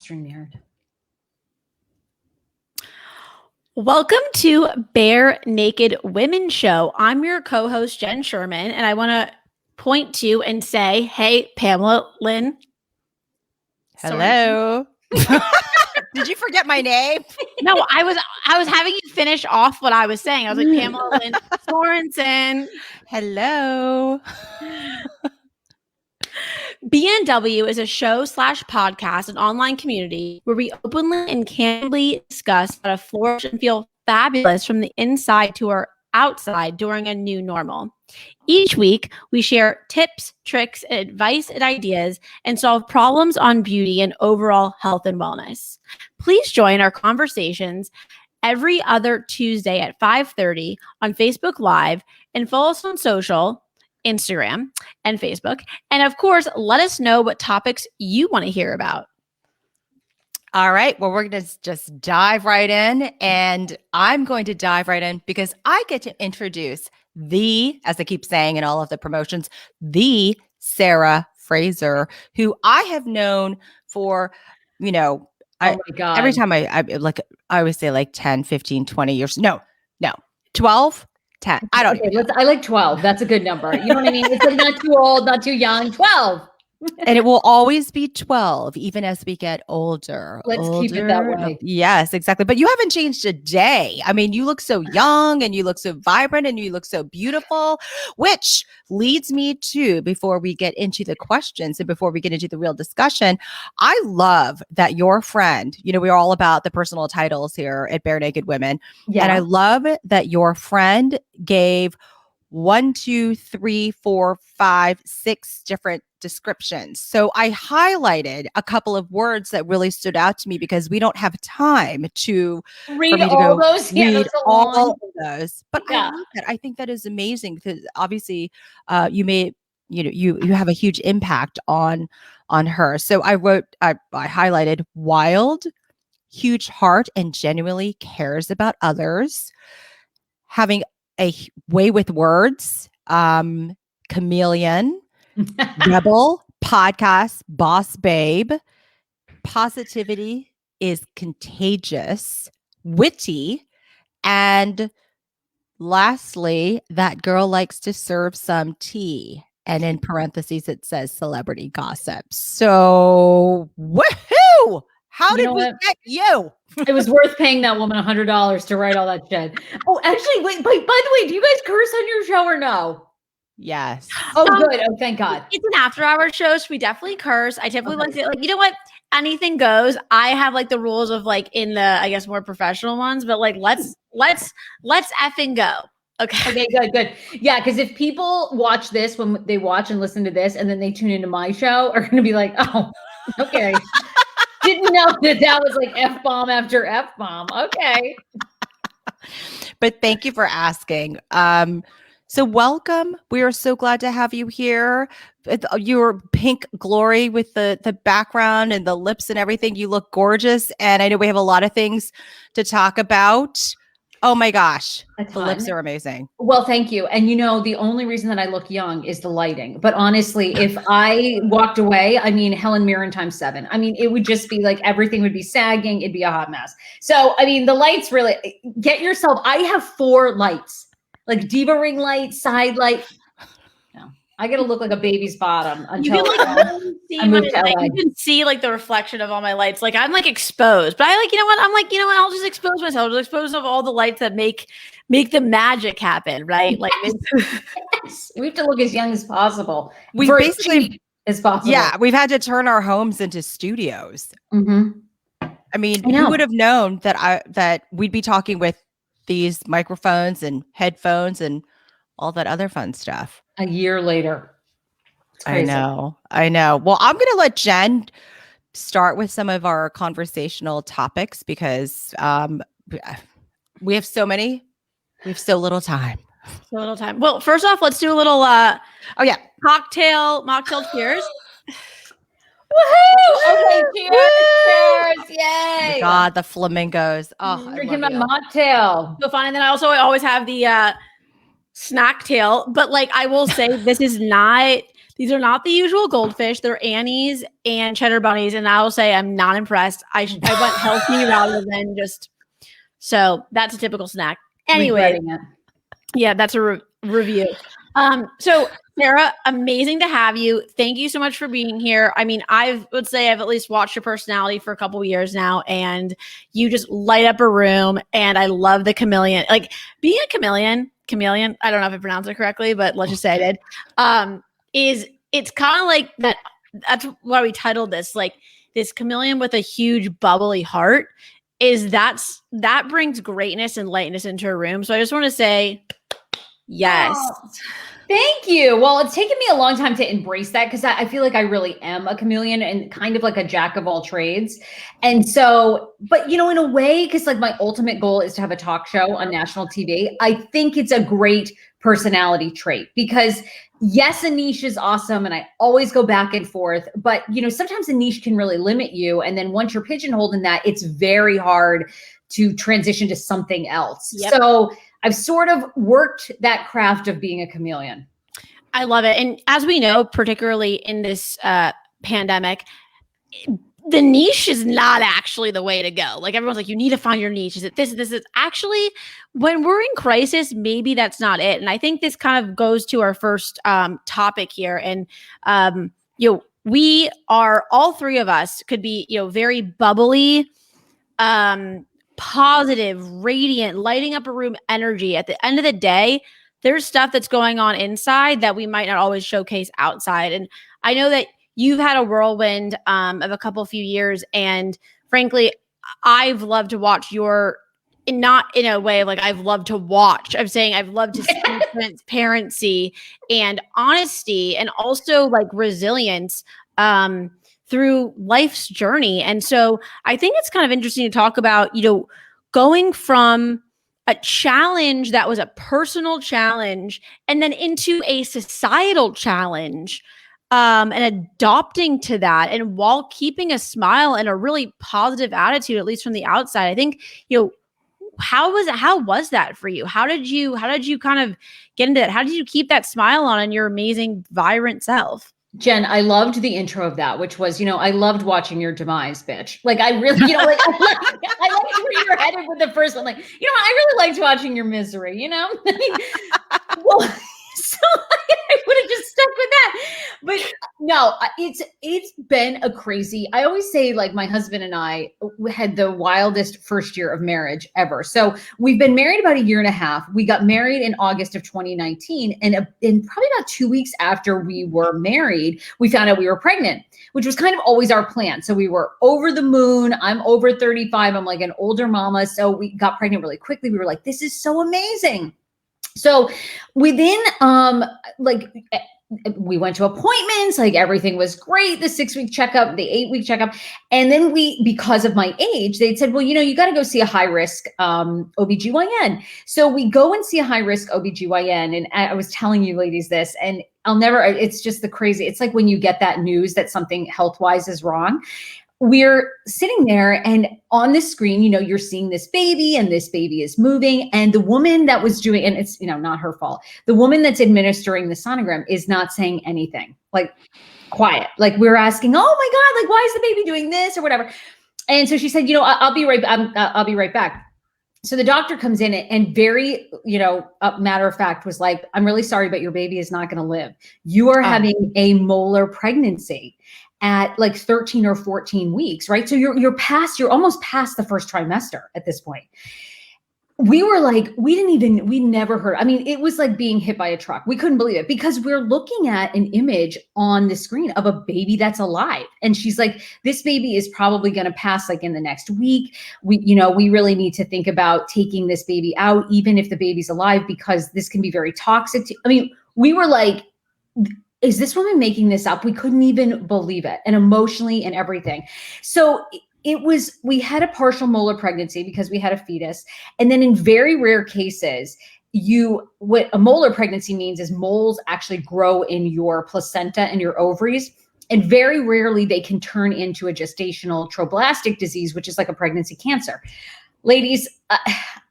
StreamYard. Welcome to Bare Naked Women Show. I'm your co-host, Jen Sherman, and I want to point to and say, hey, Pamela Lynn. Hello. Did you forget my name? No, I was having you finish off what I was saying. I was like, Pamela Lynn Sorensen. Hello. BNW is a show/podcast, an online community where we openly and candidly discuss how to flourish and feel fabulous from the inside to our outside during a new normal. Each week, we share tips, tricks, advice, and ideas, and solve problems on beauty and overall health and wellness. Please join our conversations every other Tuesday at 5:30 on Facebook Live, and follow us on social, Instagram and Facebook. And of course, let us know what topics you want to hear about. All right. Well, we're going to just dive right in. And I'm going to dive right in because I get to introduce as I keep saying in all of the promotions, the Sarah Fraser, who I have known for, my God. Every time I always say like 10, 15, 20 years. No, 12. 10. I don't know. I like 12. That's a good number. You know what I mean? It's like not too old, not too young. 12. And it will always be 12, even as we get older. Let's keep it that way. Yes, exactly. But you haven't changed a day. I mean, you look so young and you look so vibrant and you look so beautiful, which leads me to, before we get into the questions and before we get into the real discussion, I love that your friend, we're all about the personal titles here at Bare Naked Women. Yeah. And I love that your friend gave 1, 2, 3, 4, 5, 6 different descriptions. So I highlighted a couple of words that really stood out to me because we don't have time to read all those. Read all of those. But I love that. I think that is amazing because obviously you have a huge impact on her. So I highlighted wild, huge heart, and genuinely cares about others, having a way with words, chameleon, rebel, podcast, boss babe, positivity is contagious, witty, and lastly, that girl likes to serve some tea. And in parentheses, it says celebrity gossip. So, woohoo! How did we get you? It was worth paying that woman $100 to write all that shit. Oh, actually, wait, by the way, do you guys curse on your show or no? Yes. Oh, good. Oh, thank God. It's an after-hour show, so we definitely curse. I typically like to, you know what? Anything goes. I have the rules of in the, I guess, more professional ones, but let's effing go. Okay, good. Yeah, because if people watch this, when they watch and listen to this, and then they tune into my show, are going to be like, oh, okay. Didn't know that was F-bomb after F-bomb. Okay. But thank you for asking. So welcome. We are so glad to have you here. Your pink glory with the background and the lips and everything. You look gorgeous. And I know we have a lot of things to talk about. Oh my gosh. The lips are amazing. Well, thank you. And the only reason that I look young is the lighting. But honestly, if I walked away, Helen Mirren times 7. It would just be everything would be sagging. It'd be a hot mess. So, the lights really get yourself. I have 4 lights, diva ring light, side light. No, I got to look like a baby's bottom until you can see the reflection of all my lights. I'm exposed, but I I'll just expose myself. I'll just expose of all the lights that make the magic happen, right? Yes. We have to look as young as possible. We basically as possible. Yeah, we've had to turn our homes into studios. Mm-hmm. Who would have known that we'd be talking with these microphones and headphones and all that other fun stuff a year later? I know. Well, I'm going to let Jen start with some of our conversational topics because we have so many. We have so little time. Well, first off, let's do a little mocktail cheers. Woohoo! Okay, cheers! Yay! Oh God, the flamingos. Oh, drinking my mocktail. So fine. And then I always have the snack tail. But I will say, this is not These are not the usual goldfish. They're Annie's and cheddar bunnies. And I will say I'm not impressed. I went healthy rather than just, so that's a typical snack. Anyway, yeah, that's a review. So Sarah, amazing to have you. Thank you so much for being here. I mean, would say I've at least watched your personality for a couple of years now, and you just light up a room. And I love the chameleon. Like being a chameleon. I don't know if I pronounced it correctly, but let's just say I did. It's kind of like that. That's why we titled this, like this chameleon with a huge bubbly heart. That brings greatness and lightness into a room. So I just want to say, yes. Oh. Thank you. Well, it's taken me a long time to embrace that because I feel like I really am a chameleon and kind of like a jack of all trades. And so, but in a way, because like my ultimate goal is to have a talk show on national TV, I think it's a great personality trait because yes, a niche is awesome. And I always go back and forth, but sometimes a niche can really limit you. And then once you're pigeonholed in that, it's very hard to transition to something else. Yep. So I've sort of worked that craft of being a chameleon. I love it. And as we know, particularly in this pandemic, the niche is not actually the way to go. Like everyone's like, you need to find your niche. Is it this is actually when we're in crisis, maybe that's not it. And I think this kind of goes to our first topic here. And, we are, all three of us could be, very bubbly, positive, radiant, lighting up a room energy. At the end of the day, there's stuff that's going on inside that we might not always showcase outside. And I know that you've had a whirlwind of a few years. And frankly, I've loved to watch not in a way of like I've loved to watch. I'm saying I've loved to see transparency and honesty and also like resilience through life's journey. And so I think it's kind of interesting to talk about, going from a challenge that was a personal challenge and then into a societal challenge, and adopting to that, and while keeping a smile and a really positive attitude, at least from the outside. I think, how was that for you? How did you kind of get into that? How did you keep that smile on and your amazing, vibrant self? Jen, I loved the intro of that, which was, I loved watching your demise, bitch. Like I really, I liked where you were headed with the first one. Like, I really liked watching your misery, well, so I would have just stuck with that. But no, it's been a crazy, I always say like my husband and I had the wildest first year of marriage ever. So we've been married about 1.5 years. We got married in August of 2019. And probably about 2 weeks after we were married, we found out we were pregnant, which was kind of always our plan. So we were over the moon. I'm over 35. I'm like an older mama. So we got pregnant really quickly. We were like, this is so amazing. So within, we went to appointments, like everything was great, the 6-week checkup, the 8-week checkup. And then because of my age, they'd said, well, you got to go see a high risk OBGYN. So we go and see a high risk OBGYN. And I was telling you ladies this, and it's just the crazy. It's like when you get that news that something health-wise is wrong. We're sitting there and on the screen, you're seeing this baby and this baby is moving. And the woman that was doing, and it's, not her fault. The woman that's administering the sonogram is not saying anything, like quiet. Like we're asking, oh my God, like, why is the baby doing this or whatever? And so she said, I'll be right back. So the doctor comes in and very, matter of fact was like, I'm really sorry, but your baby is not going to live. You are having a molar pregnancy at like 13 or 14 weeks, right? So you're almost past the first trimester at this point. We were like, we never heard. I mean, it was like being hit by a truck. We couldn't believe it because we're looking at an image on the screen of a baby that's alive. And she's like, this baby is probably going to pass like in the next week. We really need to think about taking this baby out, even if the baby's alive, because this can be very toxic. We were like, is this woman making this up? We couldn't even believe it, and emotionally and everything. So we had a partial molar pregnancy because we had a fetus. And then in very rare cases, what a molar pregnancy means is moles actually grow in your placenta and your ovaries. And very rarely they can turn into a gestational trophoblastic disease, which is like a pregnancy cancer. Ladies,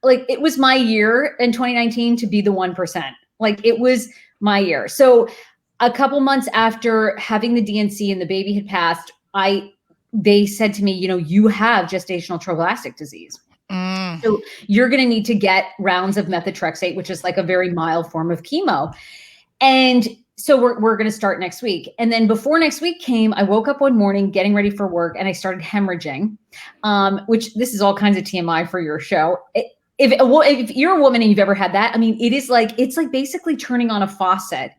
it was my year in 2019 to be the 1%. Like it was my year. So a couple months after having the DNC and the baby had passed, they said to me, you have gestational trophoblastic disease. So you're going to need to get rounds of methotrexate, which is like a very mild form of chemo. And so we're going to start next week. And then before next week came, I woke up one morning getting ready for work and I started hemorrhaging, which this is all kinds of TMI for your show. If you're a woman and you've ever had that, I mean, it's like basically turning on a faucet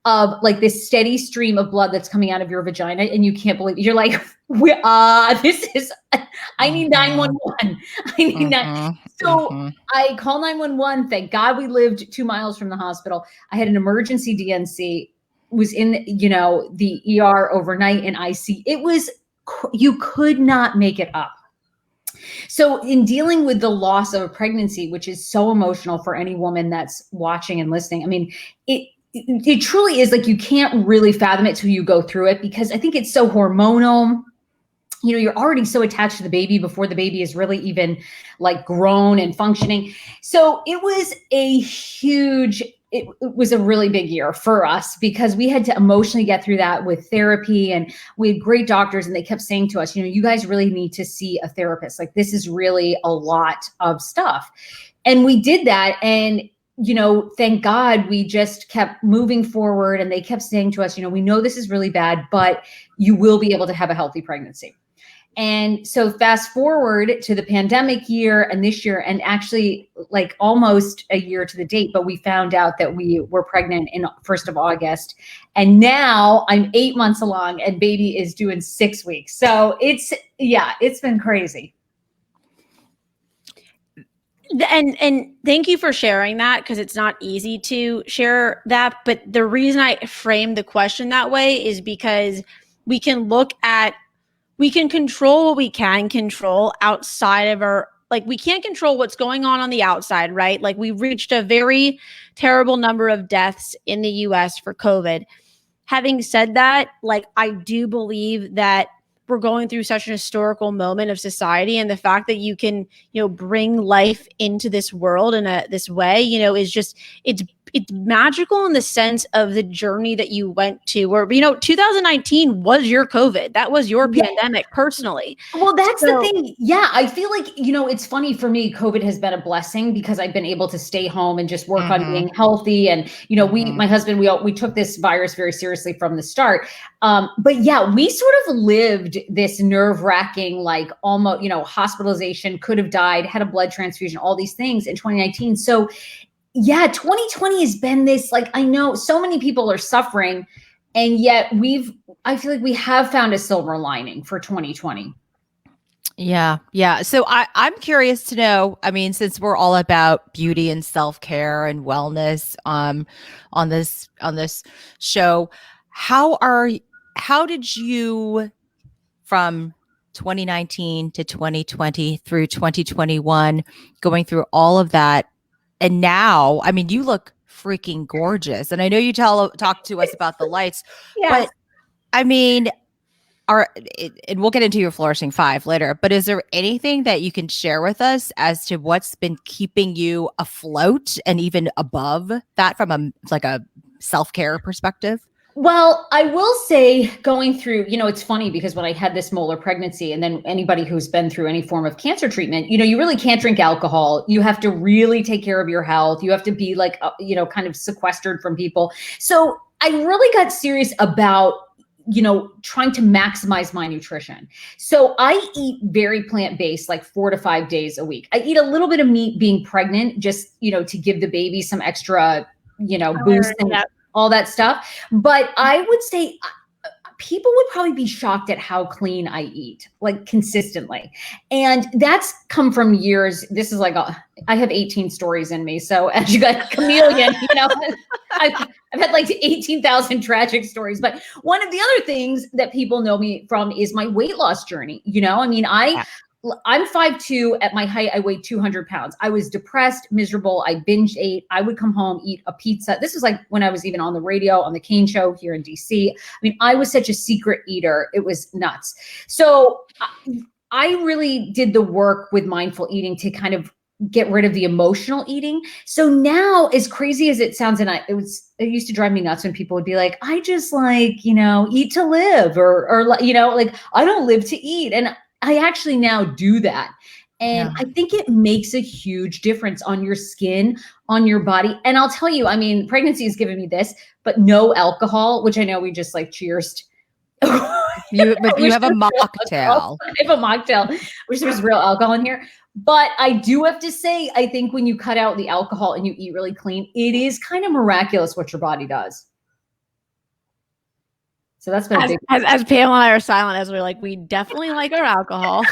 of like this steady stream of blood that's coming out of your vagina. And you can't believe it. You're like, I need 911. I need that. So I call 911. Thank God we lived 2 miles from the hospital. I had an emergency DNC, was in, the ER overnight in IC. You could not make it up. So in dealing with the loss of a pregnancy, which is so emotional for any woman that's watching and listening, I mean, it truly is like, you can't really fathom it till you go through it, because I think it's so hormonal. You're already so attached to the baby before the baby is really even like grown and functioning. So it was it was a really big year for us, because we had to emotionally get through that with therapy, and we had great doctors, and they kept saying to us, you guys really need to see a therapist. Like, this is really a lot of stuff. And we did that. And thank God we just kept moving forward, and they kept saying to us, we know this is really bad, but you will be able to have a healthy pregnancy. And so fast forward to the pandemic year and this year, and actually like almost a year to the date, but we found out that we were pregnant in 1st of August. And now I'm 8 months along and baby is due in 6 weeks. So it's been crazy. And thank you for sharing that, because it's not easy to share that. But the reason I framed the question that way is because we can control what we can control outside of we can't control what's going on the outside, right? Like, we reached a very terrible number of deaths in the US for COVID. Having said that, like, I do believe that we're going through such an historical moment of society, and the fact that you can, bring life into this world in this way, is just, it's magical in the sense of the journey that you went to, where, 2019 was your COVID. That was your pandemic personally. Well, that's the thing. Yeah. I feel like, it's funny for me, COVID has been a blessing, because I've been able to stay home and just work on being healthy. And, my husband, we took this virus very seriously from the start. But yeah, we sort of lived this nerve-wracking, like almost, hospitalization, could have died, had a blood transfusion, all these things in 2019. So yeah, 2020 has been this, like, I know so many people are suffering, and yet I feel like we have found a silver lining for 2020. Yeah. So I'm curious to know, I mean, since we're all about beauty and self-care and wellness on this show, how did you, from 2019 to 2020 through 2021, going through all of that, and now, I mean, you look freaking gorgeous. And I know you talk to us about the lights, but I mean, and we'll get into your Flourishing 5 later, but is there anything that you can share with us as to what's been keeping you afloat and even above that from a self-care perspective? Well, I will say, going through, it's funny, because when I had this molar pregnancy, and then anybody who's been through any form of cancer treatment, you really can't drink alcohol. You have to really take care of your health. You have to be like, kind of sequestered from people. So I really got serious about, trying to maximize my nutrition. So I eat very plant-based, like 4 to 5 days a week. I eat a little bit of meat being pregnant, just, to give the baby some extra, boost and all that stuff. But I would say people would probably be shocked at how clean I eat, like, consistently. And that's come from years. This is like, I have 18 stories in me. So as you got Chameleon, I've had like 18,000 tragic stories. But one of the other things that people know me from is my weight loss journey. I mean, I'm 5'2". At my height, I weighed 200 pounds. I was depressed, miserable. I binge ate. I would come home, eat a pizza. This was like when I was even on the radio, on the Kane Show here in DC. I mean, I was such a secret eater. It was nuts. So I really did the work with mindful eating to kind of get rid of the emotional eating. So now, as crazy as it sounds, and it used to drive me nuts when people would be like, I just like, eat to live, or like I don't live to eat. And I actually now do that. And I think it makes a huge difference on your skin, on your body. And I'll tell you, I mean, pregnancy has given me this, but no alcohol, which I know we just like cheersed. You have a mocktail. I have a mocktail. Wish there was real alcohol in here. But I do have to say, I think when you cut out the alcohol and you eat really clean, it is kind of miraculous what your body does. So that's been a big. As Pam and I are silent, as we're like, we definitely like our alcohol.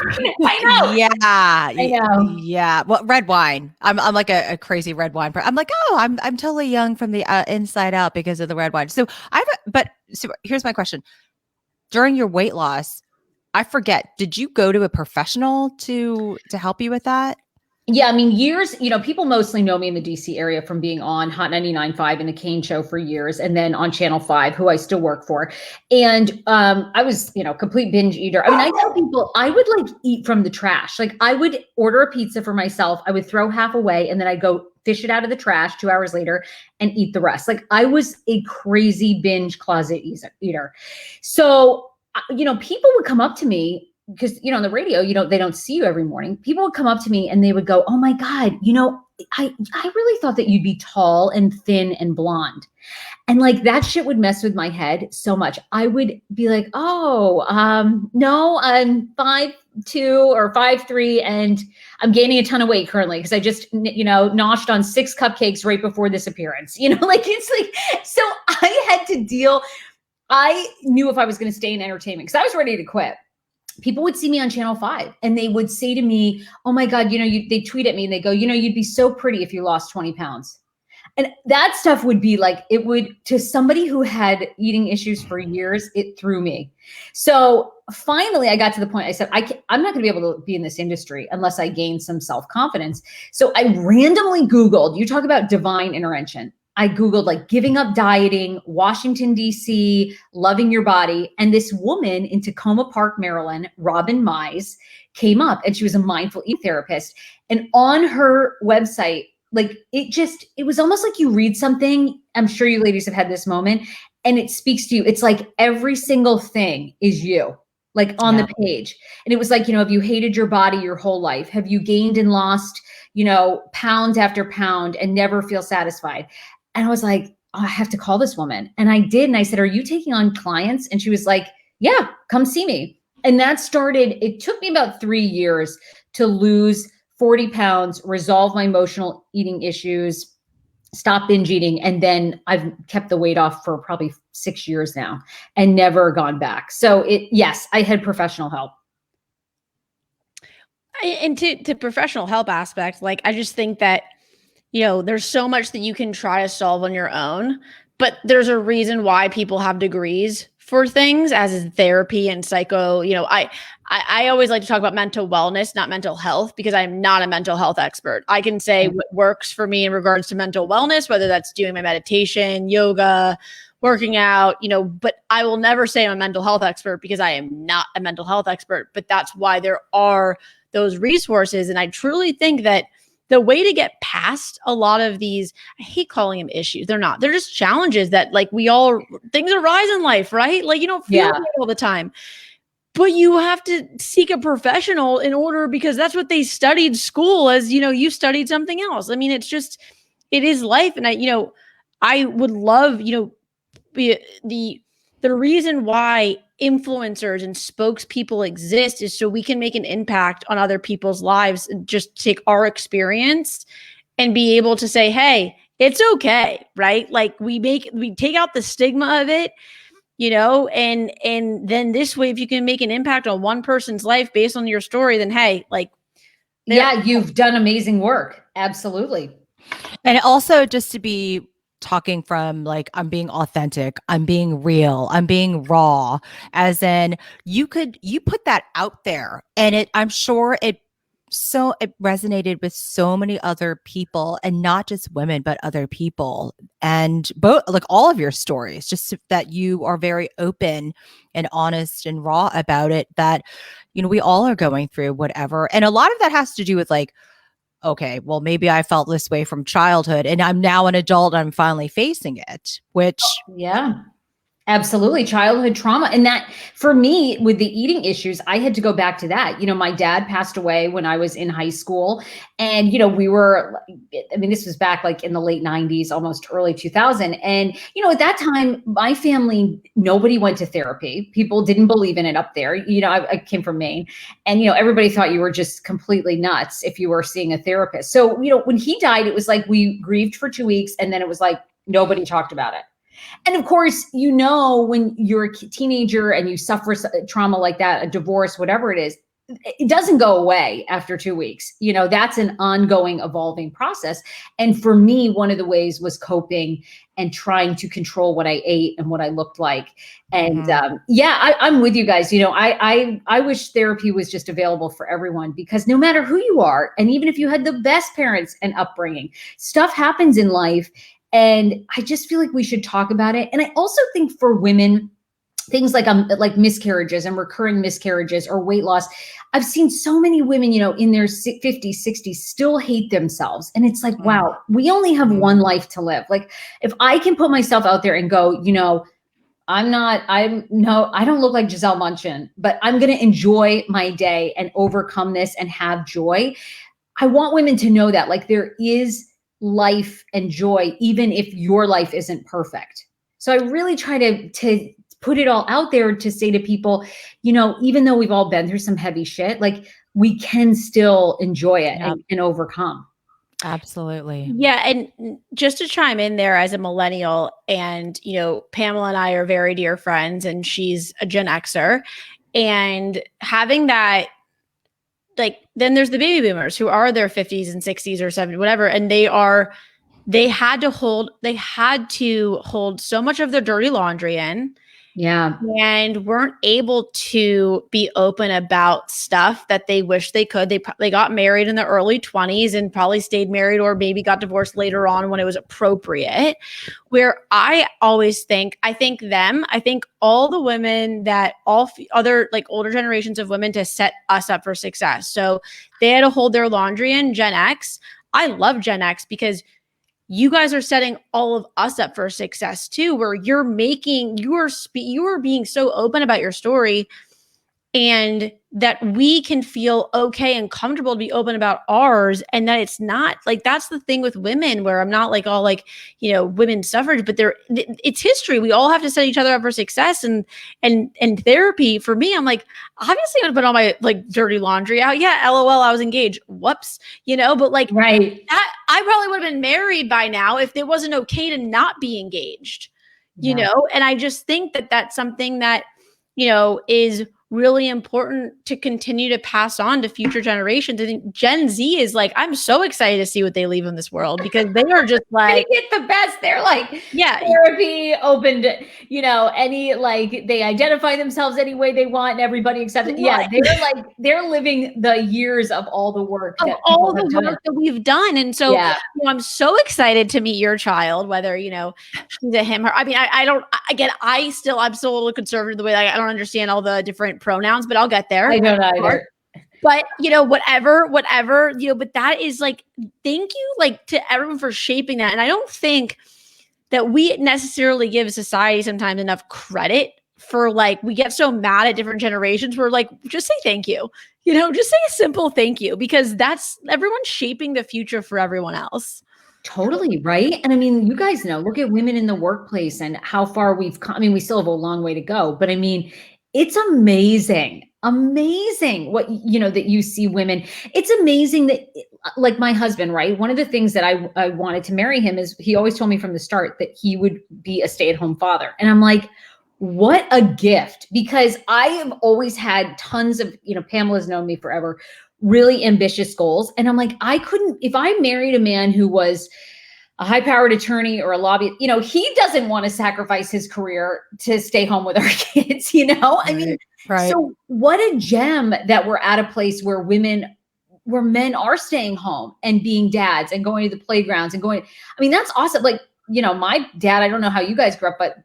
I know. Yeah. I know. Yeah. Well, red wine. I'm like a crazy red wine. I'm like, oh, I'm totally young from the inside out because of the red wine. So so here's my question. During your weight loss, I forget, did you go to a professional to help you with that? Yeah, I mean, years, people mostly know me in the DC area from being on Hot 99.5 and the Kane Show for years, and then on Channel 5, who I still work for. And I was, complete binge eater. I mean, I tell people I would like eat from the trash. Like I would order a pizza for myself. I would throw half away and then I'd go fish it out of the trash 2 hours later and eat the rest. Like I was a crazy binge closet eater. So, people would come up to me because, on the radio, they don't see you every morning. People would come up to me and they would go, oh my God, I really thought that you'd be tall and thin and blonde. And like that shit would mess with my head so much. I would be like, oh, no, I'm 5'2" or 5'3", and I'm gaining a ton of weight currently because I just, noshed on 6 cupcakes right before this appearance. Like it's like, so I had to deal. I knew if I was going to stay in entertainment because I was ready to quit. People would see me on Channel 5 and they would say to me, oh my God, they tweet at me and they go, you'd be so pretty if you lost 20 pounds. And that stuff would be like, it would, to somebody who had eating issues for years, it threw me. So finally I got to the point, I said, I'm not going to be able to be in this industry unless I gain some self-confidence. So I randomly Googled, you talk about divine intervention. I Googled like giving up dieting, Washington, DC, loving your body. And this woman in Tacoma Park, Maryland, Robin Mize, came up and she was a mindful eating therapist. And on her website, like it was almost like you read something. I'm sure you ladies have had this moment and it speaks to you. It's like every single thing is you, like on the page. And it was like, have you hated your body your whole life? Have you gained and lost, pound after pound and never feel satisfied? And I was like, oh, I have to call this woman. And I did. And I said, are you taking on clients? And she was like, yeah, come see me. And that started, it took me about 3 years to lose 40 pounds, resolve my emotional eating issues, stop binge eating. And then I've kept the weight off for probably 6 years now and never gone back. So yes, I had professional help. And to professional help aspect, like, I just think that, there's so much that you can try to solve on your own, but there's a reason why people have degrees for things, as is therapy and psycho. I always like to talk about mental wellness, not mental health, because I'm not a mental health expert. I can say what works for me in regards to mental wellness, whether that's doing my meditation, yoga, working out, but I will never say I'm a mental health expert because I am not a mental health expert. But that's why there are those resources. And I truly think that the way to get past a lot of these, I hate calling them issues. They're not. They're just challenges that things arise in life, right? Like you don't feel it all the time. But you have to seek a professional in order, because that's what they studied school as, you studied something else. I mean, it is life. And I would love, the reason why influencers and spokespeople exist is so we can make an impact on other people's lives and just take our experience and be able to say, hey, it's okay, right? Like we take out the stigma of it, and then this way, if you can make an impact on one person's life based on your story, then hey, you've done amazing work. Absolutely. And also just to be talking from like, I'm being authentic, I'm being real, I'm being raw, as in you put that out there, and I'm sure it resonated with so many other people, and not just women, but other people, and both, like all of your stories, just that you are very open and honest and raw about it, that, we all are going through whatever. And a lot of that has to do with like okay, well, maybe I felt this way from childhood and I'm now an adult. I'm finally facing it, which Yeah. Absolutely. Childhood trauma. And that for me with the eating issues, I had to go back to that. My dad passed away when I was in high school and, this was back like in the late 90s, almost early 2000. And, at that time, my family, nobody went to therapy. People didn't believe in it up there. I came from Maine and, everybody thought you were just completely nuts if you were seeing a therapist. So, when he died, it was like we grieved for 2 weeks and then it was like nobody talked about it. And of course, when you're a teenager and you suffer trauma like that, a divorce, whatever it is, it doesn't go away after 2 weeks. That's an ongoing, evolving process. And for me, one of the ways was coping and trying to control what I ate and what I looked like. And I'm with you guys. I wish therapy was just available for everyone because no matter who you are, and even if you had the best parents and upbringing, stuff happens in life. And I just feel like we should talk about it. And I also think for women, things like miscarriages and recurring miscarriages or weight loss, I've seen so many women, in their 50s, 60s still hate themselves. And it's like, wow, we only have one life to live. Like if I can put myself out there and go, I don't look like Giselle Bundchen, but I'm going to enjoy my day and overcome this and have joy. I want women to know that like there is life and joy, even if your life isn't perfect. So I really try to put it all out there to say to people, even though we've all been through some heavy shit, like we can still enjoy it and overcome. Absolutely. Yeah. And just to chime in there as a millennial and, Pamela and I are very dear friends and she's a Gen Xer and having that, like, then there's the baby boomers who are their 50s and 60s or 70s, whatever. And they had to hold so much of their dirty laundry in. Yeah. And weren't able to be open about stuff that they wish they could. They got married in the early 20s and probably stayed married or maybe got divorced later on when it was appropriate. Where I always think all the women that other like older generations of women to set us up for success. So they had to hold their laundry in. Gen X. I love Gen X because you guys are setting all of us up for success too, where you are being so open about your story and that we can feel okay and comfortable to be open about ours. And that it's not like, that's the thing with women where I'm not like all like, women's suffrage, but it's history. We all have to set each other up for success and therapy. For me, I'm like, obviously I'm gonna put all my like dirty laundry out. Yeah. LOL, I was engaged. Whoops. But like right. that, I probably would have been married by now if it wasn't okay to not be engaged, and I just think that that's something that, is really important to continue to pass on to future generations. I think Gen Z is like, I'm so excited to see what they leave in this world because they are just like, they get the best. They're like, yeah, therapy opened, any, like they identify themselves any way they want and everybody accepts it. Yeah. They're living the years of all the work that we've done. And so I'm so excited to meet your child, whether, she's a him, her. I mean, I'm still a little conservative the way I don't understand all the different pronouns, but I'll get there. I don't either. But, whatever, but that is like, thank you like to everyone for shaping that. And I don't think that we necessarily give society sometimes enough credit for like, we get so mad at different generations. We're like, just say thank you, just say a simple thank you because that's everyone's shaping the future for everyone else. Totally. Right. And I mean, you guys know, look at women in the workplace and how far we've come. I mean, we still have a long way to go, but I mean, it's amazing what, that you see women. It's amazing that like my husband, right? One of the things that I wanted to marry him is he always told me from the start that he would be a stay-at-home father. And I'm like, what a gift, because I have always had tons of, Pamela's known me forever, really ambitious goals. And I'm like, if I married a man who was a high-powered attorney or a lobbyist, he doesn't want to sacrifice his career to stay home with our kids, I mean, right. So what a gem that we're at a place where men are staying home and being dads and going to the playgrounds and I mean, that's awesome. Like, my dad, I don't know how you guys grew up, but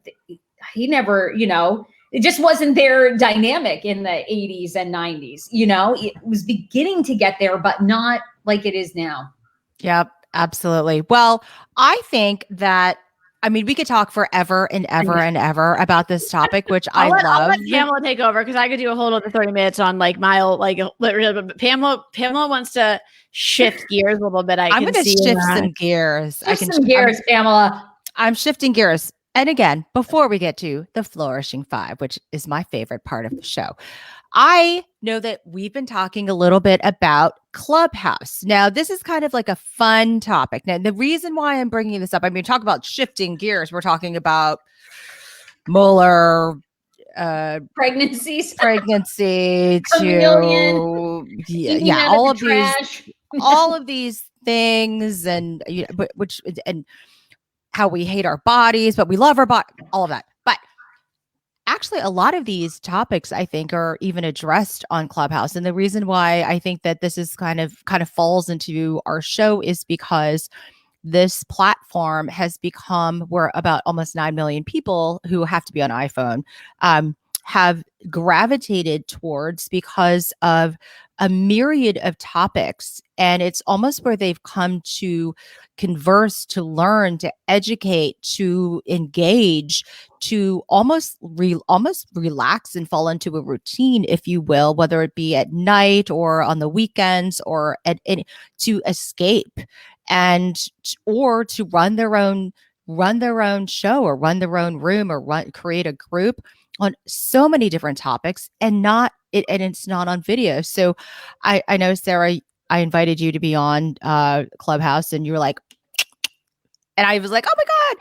he never, it just wasn't their dynamic in the 80s and 90s, it was beginning to get there, but not like it is now. Yep, absolutely. Well, I think that, I mean, we could talk forever and ever and ever about this topic, which I love. I'll let Pamela take over because I could do a whole other 30 minutes on like Pamela wants to shift gears a little bit. I'm going to shift some gears. Pamela. I'm shifting gears. And again, before we get to the Flourishing Five, which is my favorite part of the show, I know that we've been talking a little bit about Clubhouse. Now, this is kind of like a fun topic. Now, the reason why I'm bringing this up, I mean, talk about shifting gears. We're talking about Mueller, pregnancy Chameleon, all of these things, and and how we hate our bodies, but we love our body, all of that. But actually, a lot of these topics, I think, are even addressed on Clubhouse. And the reason why I think that this is kind of falls into our show is because this platform has become where about almost 9 million people who have to be on iPhone have gravitated towards because of a myriad of topics. And it's almost where they've come to converse, to learn, to educate, to engage, to almost relax and fall into a routine, if you will, whether it be at night or on the weekends or to escape or to run their own show or run their own room or create a group on so many different topics and it's not on video. So I know, Sarah, I invited you to be on Clubhouse and you were like, and I was like, oh my God,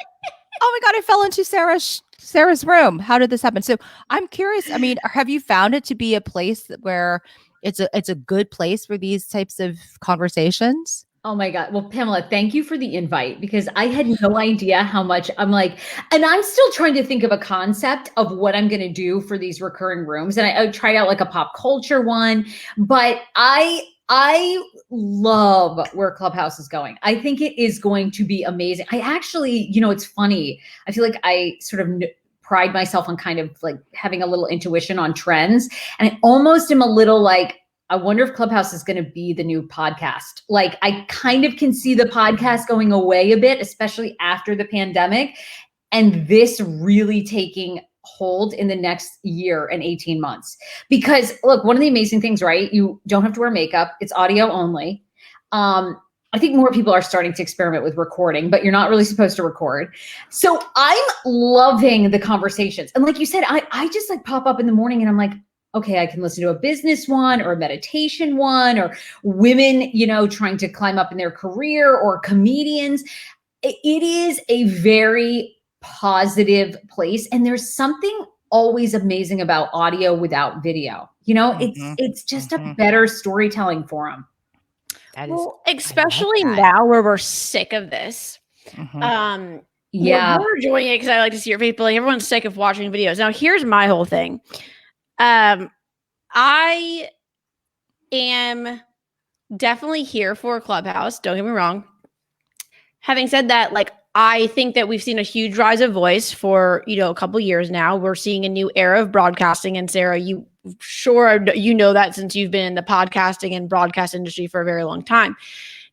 I fell into Sarah's room. How did this happen? So I'm curious. I mean, have you found it to be a place where it's a good place for these types of conversations? Oh my God. Well, Pamela, thank you for the invite because I had no idea how much I'm like, and I'm still trying to think of a concept of what I'm going to do for these recurring rooms. And I tried out like a pop culture one, but I love where Clubhouse is going. I think it is going to be amazing. I actually, it's funny. I feel like I sort of pride myself on kind of like having a little intuition on trends. And I almost am a little like, I wonder if Clubhouse is going to be the new podcast. Like I kind of can see the podcast going away a bit, especially after the pandemic, and this really taking hold in the next year and 18 months. Because look, one of the amazing things, right? You don't have to wear makeup. It's audio only. I think more people are starting to experiment with recording, but you're not really supposed to record. So I'm loving the conversations. And like you said, I just like pop up in the morning and I'm like, okay, I can listen to a business one or a meditation one or women, trying to climb up in their career or comedians. It is a very positive place. And there's something always amazing about audio without video. It's just a better storytelling forum. Especially now where we're sick of this. Yeah. We're enjoying it because I like to see your face, but like everyone's sick of watching videos. Now, here's my whole thing. I am definitely here for Clubhouse. Don't get me wrong. Having said that, like, I think that we've seen a huge rise of voice for, a couple years now. We're seeing a new era of broadcasting. And Sarah, you know that since you've been in the podcasting and broadcast industry for a very long time.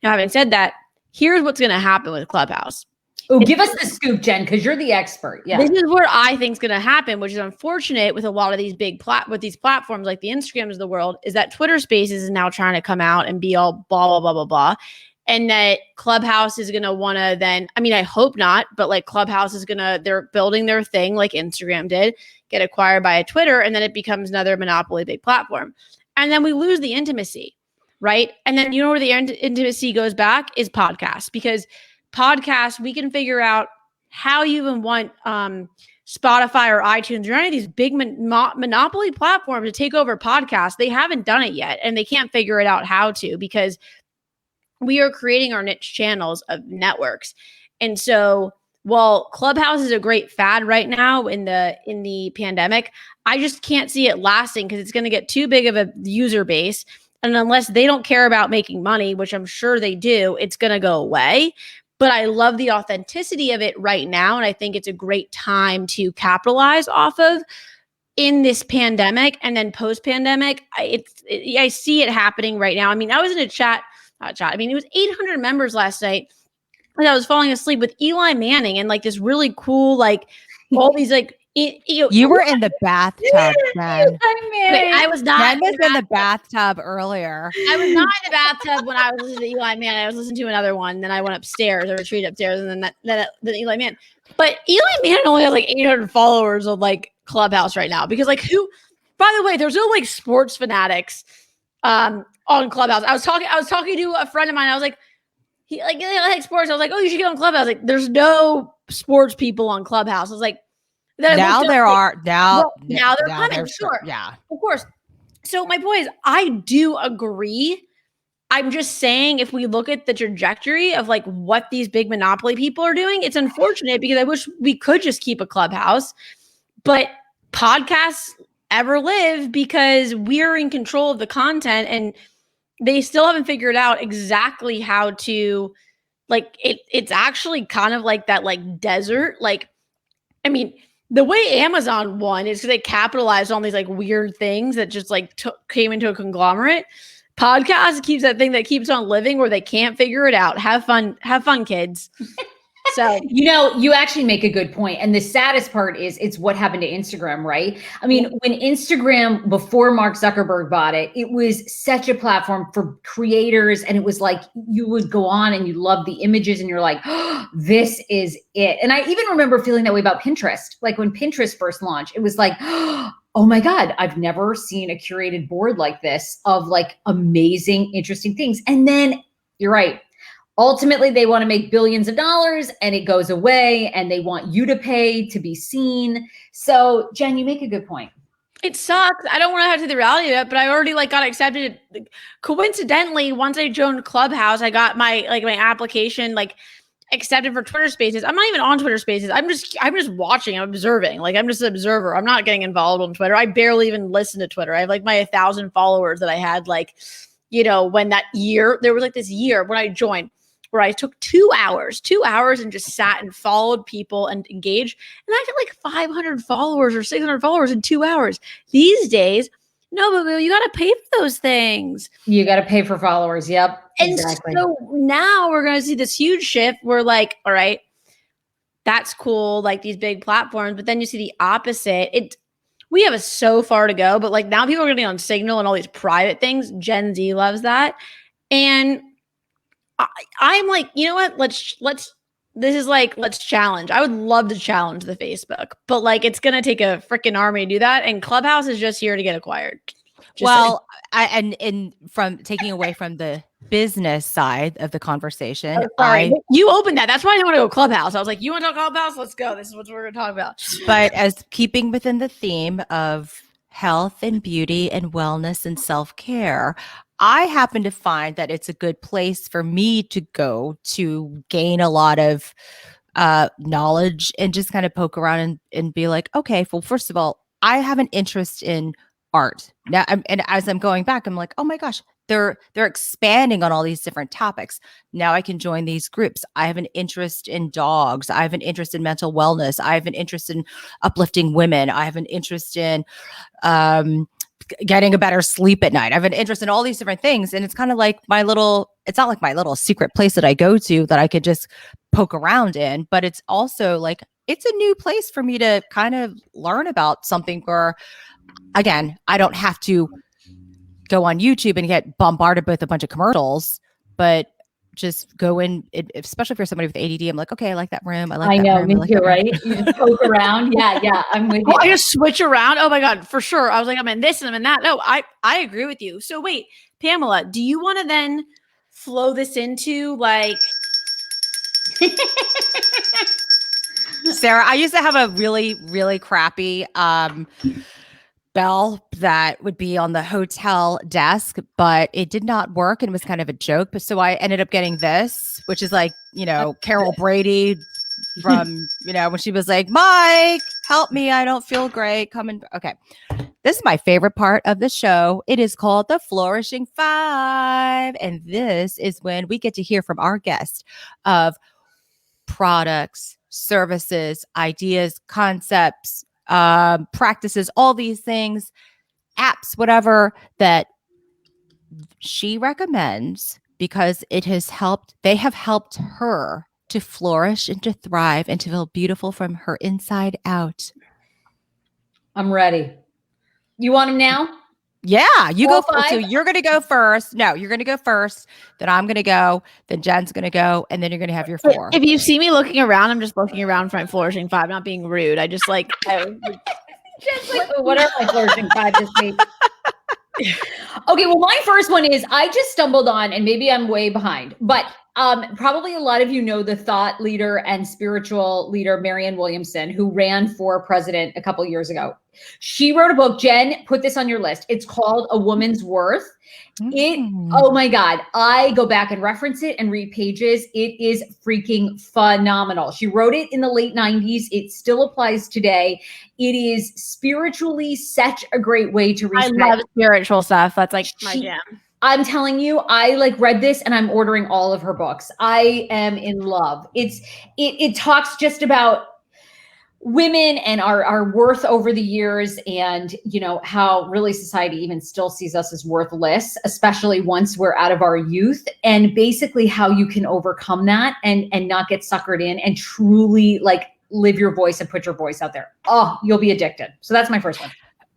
Now, having said that, here's what's going to happen with Clubhouse. Oh, give us the scoop, Jen, because you're the expert. Yeah. This is what I think is going to happen, which is unfortunate with a lot of these with these platforms like the Instagrams of the world, is that Twitter Spaces is now trying to come out and be all blah, blah, blah, blah, blah. And that Clubhouse is going to want to then, I mean, I hope not, but like Clubhouse is they're building their thing like Instagram did, get acquired by a Twitter, and then it becomes another monopoly big platform. And then we lose the intimacy, right? And then where the intimacy goes back is podcasts, because podcasts, we can figure out how you even want Spotify or iTunes or any of these big monopoly platforms to take over podcasts. They haven't done it yet, and they can't figure it out how to, because we are creating our niche channels of networks. And so while Clubhouse is a great fad right now in the pandemic, I just can't see it lasting because it's going to get too big of a user base. And unless they don't care about making money, which I'm sure they do, it's going to go away. But I love the authenticity of it right now. And I think it's a great time to capitalize off of in this pandemic. And then post-pandemic, I see it happening right now. I mean, I was in a chat chat. I mean, it was 800 members last night. And I was falling asleep with Eli Manning and like this really cool, like all these like you were in the bathtub, Jen. Okay, I was not. Jen was in the bathtub earlier. I was not in the bathtub when I was listening to Eli Manning. I was listening to another one. Then I went upstairs. I retreated upstairs, and then Eli Manning. But Eli Manning only has like 800 followers on like Clubhouse right now because like who? By the way, there's no like sports fanatics on Clubhouse. I was talking to a friend of mine. I was like, he like sports. I was like, oh, you should get on Clubhouse. Like, there's no sports people on Clubhouse. I was like, now there are. Now they're coming. Sure, yeah, of course. So my point is, I do agree. I'm just saying, if we look at the trajectory of like what these big monopoly people are doing, it's unfortunate because I wish we could just keep a Clubhouse, but podcasts ever live because we're in control of the content and they still haven't figured out exactly how to like it's actually kind of like that like desert. Like, I mean, the way Amazon won is because they capitalized on these like weird things that just like came into a conglomerate. Podcast keeps that thing that keeps on living where they can't figure it out. Have fun, kids. So, you actually make a good point. And the saddest part is it's what happened to Instagram, right? I mean, when Instagram, before Mark Zuckerberg bought it, it was such a platform for creators. And it was like, you would go on and you love the images and you're like, oh, this is it. And I even remember feeling that way about Pinterest. Like when Pinterest first launched, it was like, oh my God, I've never seen a curated board like this of like amazing, interesting things. And then you're right. Ultimately, they want to make billions of dollars and it goes away and they want you to pay to be seen. So, Jen, you make a good point. It sucks. I don't want to have to the reality of it, but I already like got accepted. Coincidentally, once I joined Clubhouse, I got my application like accepted for Twitter Spaces. I'm not even on Twitter Spaces. I'm just watching. I'm observing. Like I'm just an observer. I'm not getting involved on Twitter. I barely even listen to Twitter. I have like my 1,000 followers that I had like, when that year, there was like this year when I joined where I took 2 hours and just sat and followed people and engaged. And I got like 500 followers or 600 followers in 2 hours. These days, no, but you got to pay for those things. You got to pay for followers. Yep. And so now we're going to see this huge shift. We're like, all right, that's cool. Like these big platforms, but then you see the opposite. We have so far to go, but like now people are getting on Signal and all these private things. Gen Z loves that. And I'm like, you know what? Let's challenge. I would love to challenge the Facebook, but like it's going to take a freaking army to do that. And Clubhouse is just here to get acquired. And from taking away from the business side of the conversation, you opened that. That's why I didn't want to go Clubhouse. I was like, you want to talk Clubhouse? Let's go. This is what we're going to talk about. But as keeping within the theme of health and beauty and wellness and self-care, I happen to find that it's a good place for me to go to gain a lot of knowledge and just kind of poke around and be like, okay, well, first of all, I have an interest in art now. And as I'm going back, I'm like, oh my gosh, they're expanding on all these different topics. Now I can join these groups. I have an interest in dogs. I have an interest in mental wellness. I have an interest in uplifting women. I have an interest in getting a better sleep at night. I have an interest in all these different things. And it's kind of like it's not like my little secret place that I go to that I could just poke around in, but it's also like, it's a new place for me to kind of learn about something where, again, I don't have to go on YouTube and get bombarded with a bunch of commercials, but just go in, especially if you're somebody with ADD. I'm like, okay, I like that room. I know, me too, right? You just poke around. Yeah, I'm with you. I just switch around. Oh my God, for sure. I was like, I'm in this and I'm in that. No, I agree with you. So wait, Pamela, do you want to then flow this into like... Sarah, I used to have a really, really crappy bell that would be on the hotel desk, but it did not work and it was kind of a joke. But so I ended up getting this, which is like, Carol Brady from, when she was like, Mike, help me. I don't feel great. Okay. This is my favorite part of the show. It is called the Flourishing Five. And this is when we get to hear from our guest of products, services, ideas, concepts, practices, all these things, apps, whatever that she recommends because they have helped her to flourish and to thrive and to feel beautiful from her inside out. I'm ready. You want them now? Yeah, you All go. So five? you're going to go first. No, you're going to go first. Then I'm going to go. Then Jen's going to go. And then you're going to have your 4. If you see me looking around, I'm just looking around for my flourishing 5, not being rude. I just like, Just like, what are my flourishing 5 this week? Okay, well, my first one is I just stumbled on, and maybe I'm way behind, but probably a lot of you know the thought leader and spiritual leader, Marianne Williamson, who ran for president a couple years ago. She wrote a book. Jen, put this on your list. It's called A Woman's Worth. Oh my God. I go back and reference it and read pages. It is freaking phenomenal. She wrote it in the late 90s. It still applies today. It is spiritually such a great way to reset. I love spiritual stuff. That's like my jam. I'm telling you, I like read this and I'm ordering all of her books. I am in love. It talks just about women and our worth over the years, and you know how really society even still sees us as worthless, especially once we're out of our youth, and basically how you can overcome that and not get suckered in and truly like live your voice and put your voice out there. Oh, you'll be addicted. So that's my first one.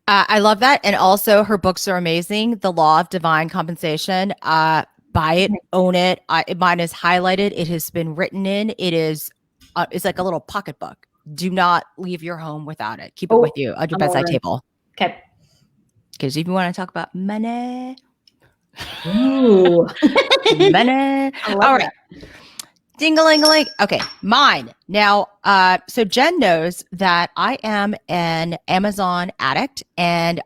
I love that. And also her books are amazing. The Law of Divine Compensation. Buy it, own it. Mine is highlighted. It has been written in. It is, it's like a little pocketbook. Do not leave your home without it. Keep it with you on your bedside table. Okay. Because if you want to talk about money. Ooh. Money. All right. Ding-a-ling-a-ling. Okay, mine. Now, so Jen knows that I am an Amazon addict, and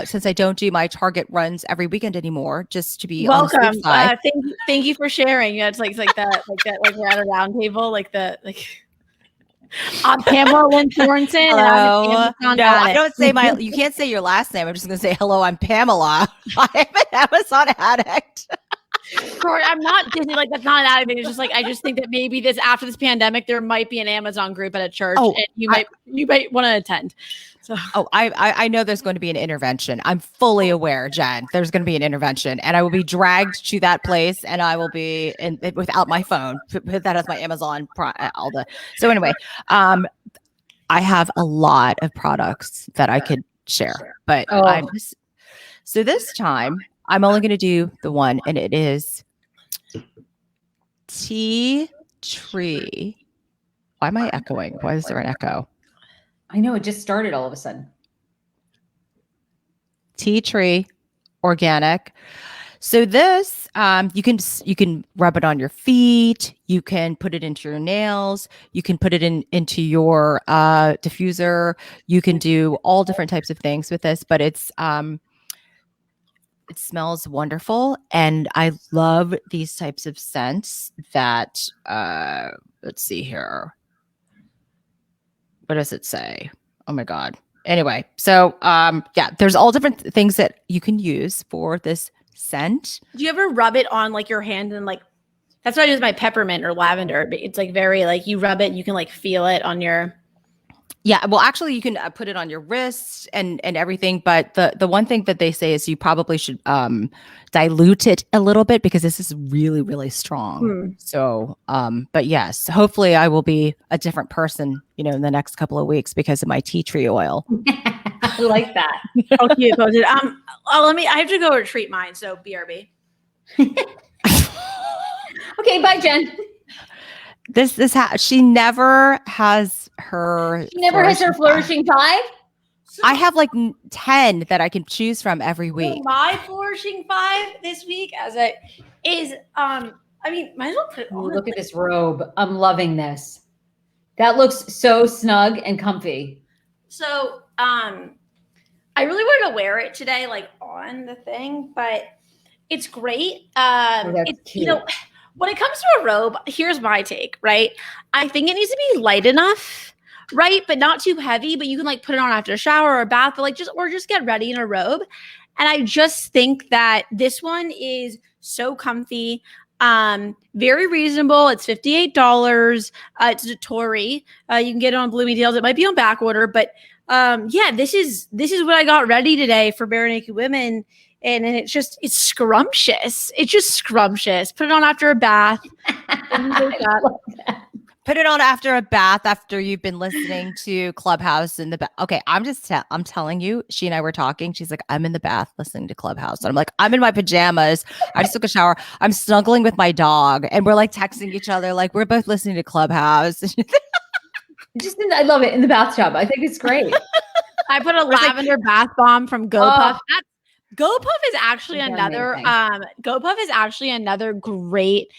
since I don't do my Target runs every weekend anymore, just to be welcome. On the safe side. Thank you for sharing. Yeah, it's like that we're at a round table, I'm Pamela Lynn Thornton. Hello. And I'm an Amazon addict. I don't say you can't say your last name. I'm just going to say, hello, I'm Pamela. I am an Amazon addict. Corey, I'm not Disney. Like, that's not an addict. It's just like, I just think that maybe after this pandemic, there might be an Amazon group at a church, and you might want to attend. So, I know there's going to be an intervention. I'm fully aware, Jen. There's going to be an intervention, and I will be dragged to that place, and I will be without my phone. Put that as my Amazon. So anyway, I have a lot of products that I could share, but so this time I'm only going to do the one, and it is tea tree. Why am I echoing? Why is there an echo? I know, it just started all of a sudden. Tea tree organic. So this, you can rub it on your feet. You can put it into your nails. You can put it into your diffuser. You can do all different types of things with this, but it smells wonderful. And I love these types of scents that, let's see here. What does it say? Oh my God. Anyway, so there's all different things that you can use for this scent. do you ever rub it on like your hand and like, that's what I do with my peppermint or lavender, but it's like very like you rub it and you can like feel it on your. Yeah, well, actually, you can put it on your wrists and everything. But the one thing that they say is you probably should dilute it a little bit because this is really, really strong. So, but yes, hopefully I will be a different person, in the next couple of weeks because of my tea tree oil. I like that. I'll keep it posted. I have to go retreat mine. So BRB. Okay, bye, Jen. She never has her. She never has her flourishing 5. So I have like 10 that I can choose from every week. My flourishing 5 this week is might as well put it on. Look at this robe. I'm loving this. That looks so snug and comfy. So, I really wanted to wear it today, like on the thing, but it's great. It's cute. When it comes to a robe, here's my take, right? I think it needs to be light enough, right? But not too heavy, but you can like put it on after a shower or a bath, but just get ready in a robe. And I just think that this one is so comfy, very reasonable. It's $58. It's a Tory. You can get it on Blooming Deals. It might be on back order, but this is what I got ready today for Bare Naked Women. and it's scrumptious. It's just scrumptious. Put it on after a bath. Put it on after a bath, after you've been listening to Clubhouse in the bath. Okay, I'm telling you, she and I were talking. She's like, I'm in the bath listening to Clubhouse. And I'm like, I'm in my pajamas. I just took a shower. I'm snuggling with my dog. And we're like texting each other, like we're both listening to Clubhouse. I love it in the bathtub. I think it's great. I put a lavender bath bomb from GoPuff. GoPuff is actually another great,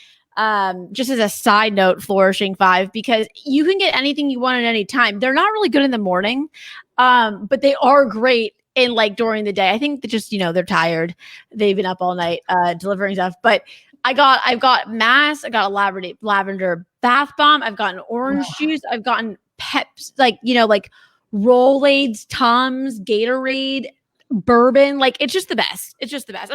just as a side note, Flourishing Five, because you can get anything you want at any time. They're not really good in the morning, but they are great in like during the day. I think that just, they're tired. They've been up all night delivering stuff. But I've got mass. I got a lavender bath bomb. I've gotten orange juice. I've gotten Peps, like Rolaids, Tums, Gatorade, bourbon. Like it's just the best. I'm just gonna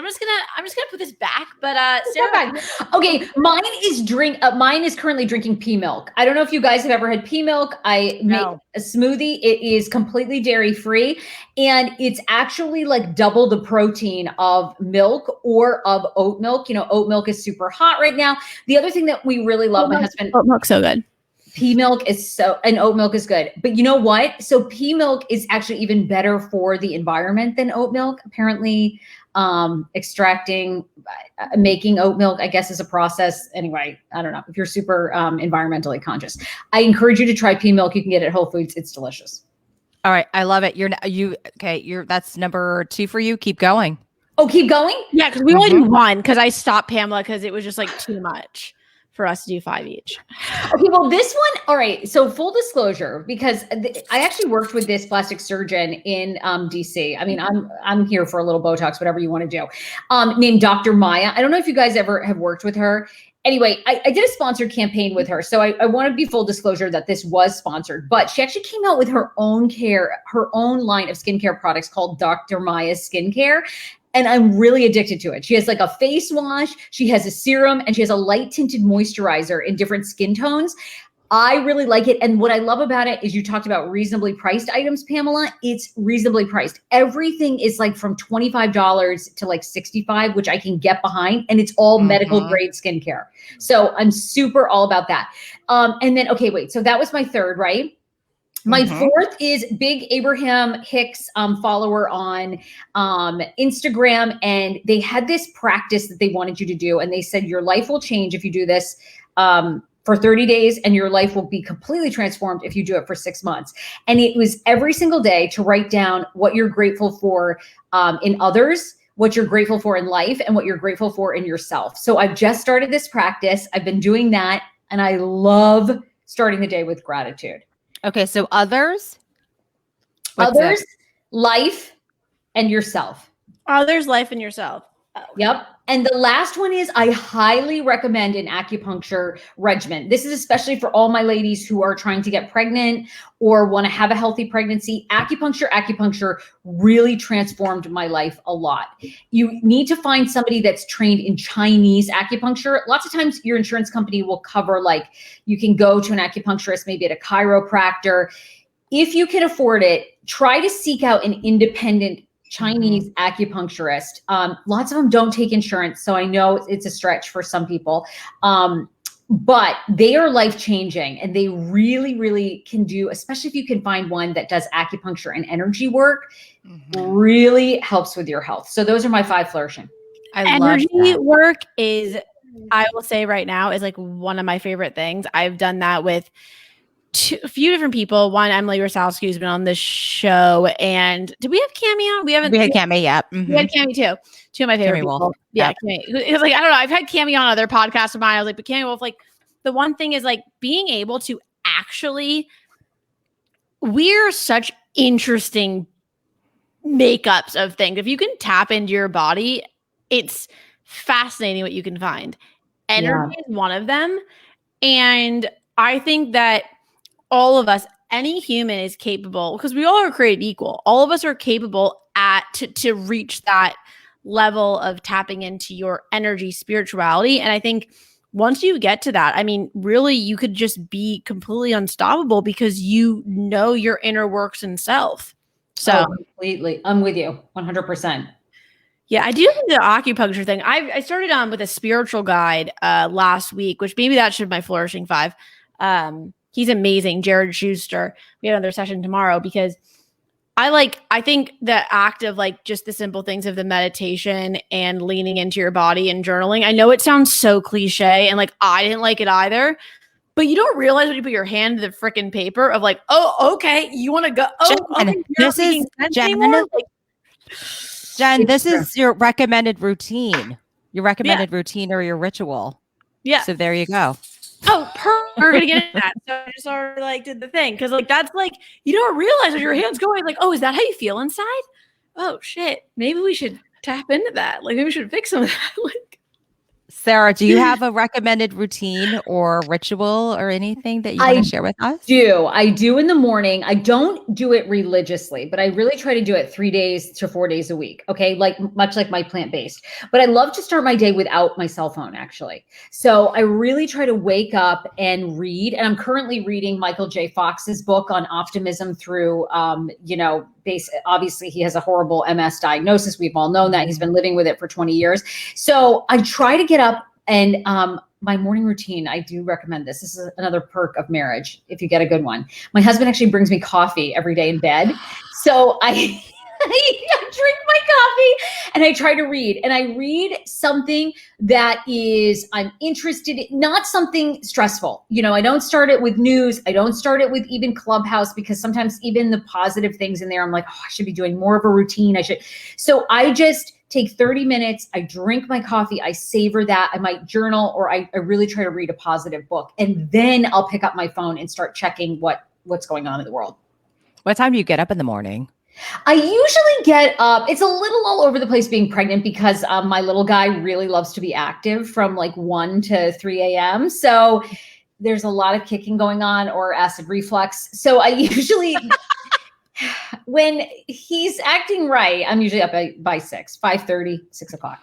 put this back. But Sarah, okay, mine is currently drinking pea milk. I don't know if you guys have ever had pea milk. I make a smoothie. It is completely dairy free, and it's actually like double the protein of milk or of oat milk. Oat milk is super hot right now. The other thing that we really love, my husband, oat milk's so good. Pea milk and oat milk is good. But you know what? So pea milk is actually even better for the environment than oat milk. Apparently, making oat milk, I guess, is a process. Anyway, I don't know if you're super environmentally conscious. I encourage you to try pea milk. You can get it at Whole Foods. It's delicious. All right. I love it. That's number 2 for you. Keep going. Oh, keep going? Yeah, because we only do one because I stopped Pamela because it was just like too much for us to do 5 each. Okay, well, this one, all right. So full disclosure, because I actually worked with this plastic surgeon in DC. I mean, I'm here for a little Botox, whatever you want to do, named Dr. Maya. I don't know if you guys ever have worked with her. Anyway, I did a sponsored campaign with her. So I want to be full disclosure that this was sponsored, but she actually came out with her own line of skincare products called Dr. Maya Skincare. And I'm really addicted to it. She has like a face wash, she has a serum, and she has a light tinted moisturizer in different skin tones. I really like it. And what I love about it is you talked about reasonably priced items, Pamela. It's reasonably priced. Everything is like from $25 to like $65, which I can get behind. And it's all medical grade skincare. So I'm super all about that. And then, okay, wait. So that was my third, right? My fourth is big Abraham Hicks follower on Instagram. And they had this practice that they wanted you to do. And they said, your life will change if you do this for 30 days, and your life will be completely transformed if you do it for 6 months. And it was every single day to write down what you're grateful for in others, what you're grateful for in life, and what you're grateful for in yourself. So I've just started this practice. I've been doing that. And I love starting the day with gratitude. Okay, so others? Others, life, and yourself. Others, life, and yourself. Oh. Yep. And the last one is I highly recommend an acupuncture regimen. This is especially for all my ladies who are trying to get pregnant or want to have a healthy pregnancy. Acupuncture really transformed my life a lot. You need to find somebody that's trained in Chinese acupuncture. Lots of times your insurance company will cover, like, you can go to an acupuncturist, maybe at a chiropractor. If you can afford it, try to seek out an independent Chinese acupuncturist. Lots of them don't take insurance, so I know it's a stretch for some people, but they are life-changing, and they really, really can do, especially if you can find one that does acupuncture and energy work, really helps with your health. So those are my 5 flourishing. Energy work is, I will say right now, is like one of my favorite things. I've done that with a few different people. One, Emily Rosowski, who's been on this show. And did we have Cammie on? We had Cammie, yeah. We had Cammie too. 2 of my favorite people. Wolf. Yeah, Cammie. It was like, I don't know. I've had Cammie on other podcasts of mine. I was like, but Cammie Wolf, like, the one thing is like being able to actually, we're such interesting makeups of things. If you can tap into your body, it's fascinating what you can find. Energy is one of them. And I think that all of us, any human is capable, because we all are created equal. All of us are capable to reach that level of tapping into your energy, spirituality. And I think once you get to that, I mean, really, you could just be completely unstoppable because you know your inner works and self. So completely. I'm with you 100%. Yeah, I do think the acupuncture thing. I started on with a spiritual guide last week, which maybe that should be my Flourishing Five. He's amazing, Jared Schuster. We have another session tomorrow because I think the act of like just the simple things of the meditation and leaning into your body and journaling. I know it sounds so cliche and like I didn't like it either, but you don't realize when you put your hand to the freaking paper of like, oh, okay, you want to go. Oh, Jen, okay, this is Jen. Jen, this is your recommended routine. Your recommended routine or your ritual. Yeah. So there you go. Oh, we're gonna get into that. So I just already like did the thing because like that's like you don't realize when your hand's going like, oh, is that how you feel inside? Oh shit, maybe we should tap into that. Like maybe we should fix some of that. Like, Sarah, do you have a recommended routine or ritual or anything that you want to share with us? I do in the morning. I don't do it religiously, but I really try to do it 3 days to 4 days a week. Okay. Like much like my plant-based, but I love to start my day without my cell phone actually. So I really try to wake up and read. And I'm currently reading Michael J. Fox's book on optimism through, obviously he has a horrible MS diagnosis. We've all known that. He's been living with it for 20 years. So I try to get up and my morning routine, I do recommend this. This is another perk of marriage if you get a good one. My husband actually brings me coffee every day in bed. So I drink my coffee and I try to read. And I read something that I'm interested in, not something stressful. You know, I don't start it with news. I don't start it with even Clubhouse because sometimes even the positive things in there, I'm like, oh, I should be doing more of a routine. So I just take 30 minutes. I drink my coffee. I savor that. I might journal or I really try to read a positive book. And then I'll pick up my phone and start checking what's going on in the world. What time do you get up in the morning? I usually get up. It's a little all over the place being pregnant because my little guy really loves to be active from like 1 to 3 a.m. So there's a lot of kicking going on or acid reflux. So I usually, when he's acting right, I'm usually up by 5:30, 6 o'clock.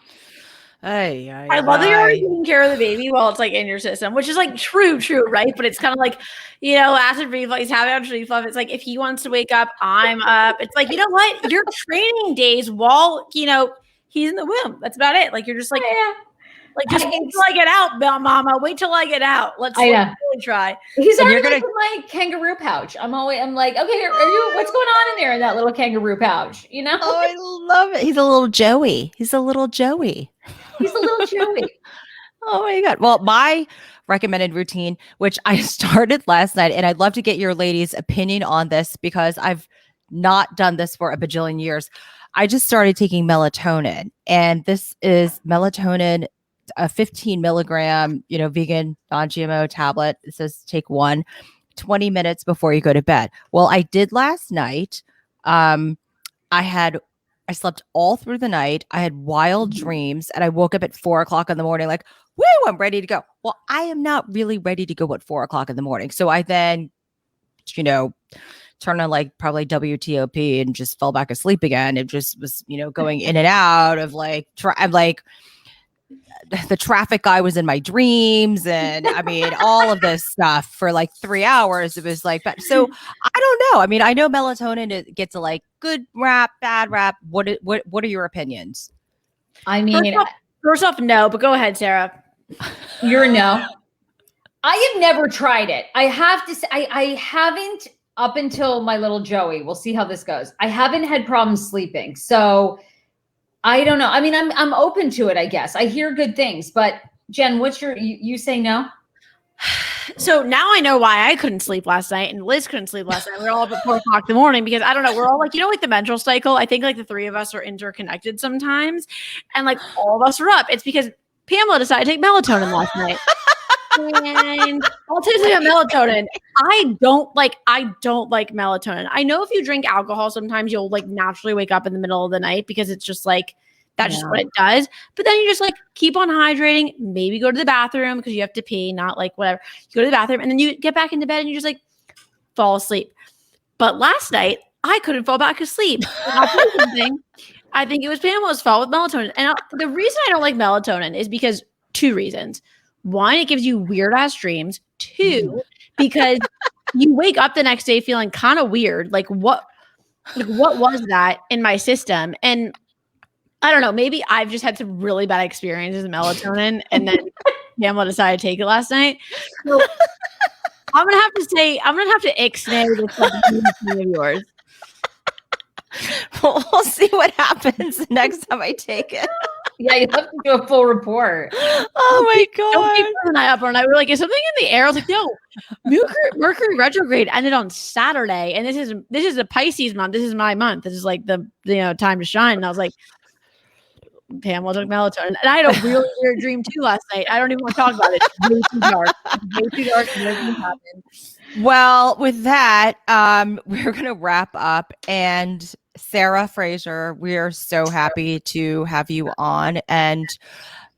I love that you're already taking care of the baby while it's like in your system, which is like true, right? But it's kind of like, you know, acid reflux, having acid reflux. It's like if he wants to wake up, I'm up. It's like, you know what? Your training days while, you know, he's in the womb. That's about it. Like you're just like, like just wait till I get out, Mama. Wait till I get out. Let's really try. He's already in my kangaroo pouch. I'm like, okay, what's going on in there in that little kangaroo pouch? You know? Oh, I love it. He's a little Joey. He's a little Joey. Oh my God. Well, my recommended routine, which I started last night, and I'd love to get your ladies' opinion on this because I've not done this for a bajillion years. I just started taking melatonin, and this is melatonin, a 15 milligram, vegan, non-GMO tablet. It says take 20 minutes before you go to bed. Well, I did last night. I slept all through the night. I had wild dreams and I woke up at 4 o'clock in the morning, like, woo, I'm ready to go. Well, I am not really ready to go at 4 o'clock in the morning. So I then, turned on like probably WTOP and just fell back asleep again. It just was, going in and out of like, the traffic guy was in my dreams. And I mean, all of this stuff for like 3 hours. It was like, so I don't know. I mean, I know melatonin, it gets a like good rap, bad rap. What are your opinions? I mean, first off, no, but go ahead, Sarah. You're a no. I have never tried it. I have to say, I haven't up until my little Joey. We'll see how this goes. I haven't had problems sleeping. So I don't know. I mean, I'm open to it, I guess. I hear good things, but Jen, you say no? So now I know why I couldn't sleep last night and Liz couldn't sleep last night. We're all up at 4 o'clock in the morning because I don't know. We're all like, like the menstrual cycle. I think like the three of us are interconnected sometimes. And like all of us are up. It's because Pamela decided to take melatonin last night. And I'll tell you something about melatonin. I don't like melatonin. I know if you drink alcohol, sometimes you'll like naturally wake up in the middle of the night because it's just like, that's just what it does. But then you just like keep on hydrating, maybe go to the bathroom because you have to pee, not like whatever. You go to the bathroom and then you get back into bed and you just like fall asleep. But last night I couldn't fall back asleep. I'll tell you something. I think it was Pamela's fault with melatonin. And the reason I don't like melatonin is because 2 reasons. 1, it gives you weird ass dreams. 2, because you wake up the next day feeling kind of weird. Like what was that in my system? And I don't know. Maybe I've just had some really bad experiences with melatonin, and then Pamela decided to take it last night. So I'm gonna have to ixnay this of yours. We'll see what happens the next time I take it. Yeah, you have to do a full report. Oh my Don't keep God. an eye up on it. We're like, is something in the air? I was like, no. Mercury retrograde ended on Saturday, and this is a Pisces month. This is my month. This is like the time to shine. And I was like, Pamela took melatonin, and I had a really weird dream too last night. I don't even want to talk about it. It's way too dark. It's way too dark. And nothing happened. Well, with that, we're going to wrap up. And Sarah Fraser, we are so happy to have you on. And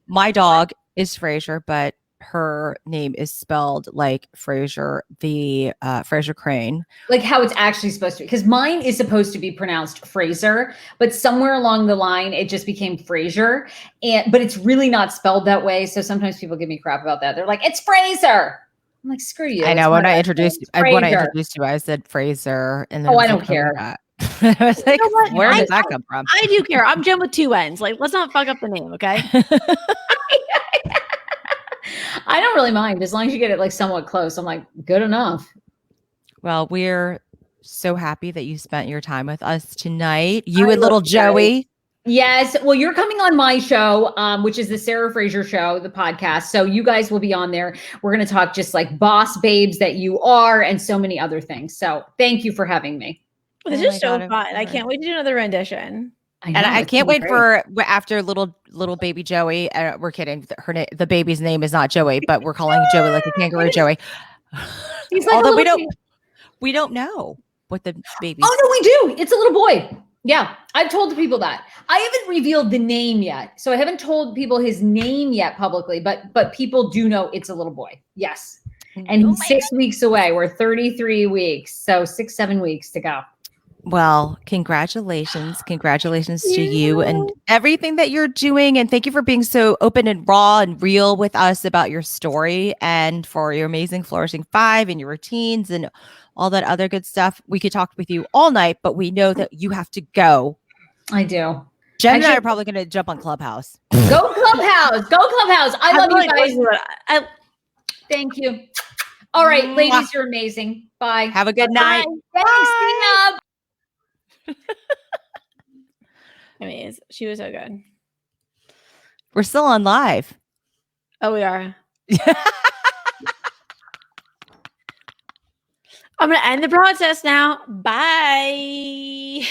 my dog is Fraser, but her name is spelled like Fraser, the Fraser Crane. Like how it's actually supposed to be. Because mine is supposed to be pronounced Fraser, but somewhere along the line, it just became Fraser. But it's really not spelled that way. So sometimes people give me crap about that. They're like, it's Fraser. I'm like, screw you. I know when I introduced you, I said Fraser. And then I don't care. I was like, where did that come from? I do care. I'm Jen with two N's. Like, let's not fuck up the name, okay? I don't really mind as long as you get it like somewhat close. I'm like, good enough. Well, we're so happy that you spent your time with us tonight. You and little Joey. Yes. Well, you're coming on my show, which is the Sarah Fraser Show, the podcast. So you guys will be on there. We're going to talk just like boss babes that you are and so many other things. So thank you for having me. This is so fun. I can't wait to do another rendition. I can't wait for after little baby Joey. We're kidding. The baby's name is not Joey, but we're calling Joey like a kangaroo Joey. He's like although we don't know what the baby. Oh no, we do. It's a little boy. Yeah, I've told the people that. I haven't revealed the name yet, so I haven't told people his name yet publicly. But people do know it's a little boy. Yes, and he's 6 weeks away. We're 33 weeks, so 6-7 weeks to go. Well, congratulations to you and everything that you're doing. And thank you for being so open and raw and real with us about your story and for your amazing Flourishing Five and your routines and all that other good stuff. We could talk with you all night, but we know that you have to go. I do. Jen and I are probably going to jump on Clubhouse. Go Clubhouse. Go Clubhouse. I love you guys. Thank you. All right, ladies, you're amazing. Bye. Have a good night. Thanks. Bye. I mean, she was so good. We're still on live. Oh, we are. I'm going to end the process now. Bye.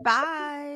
Bye.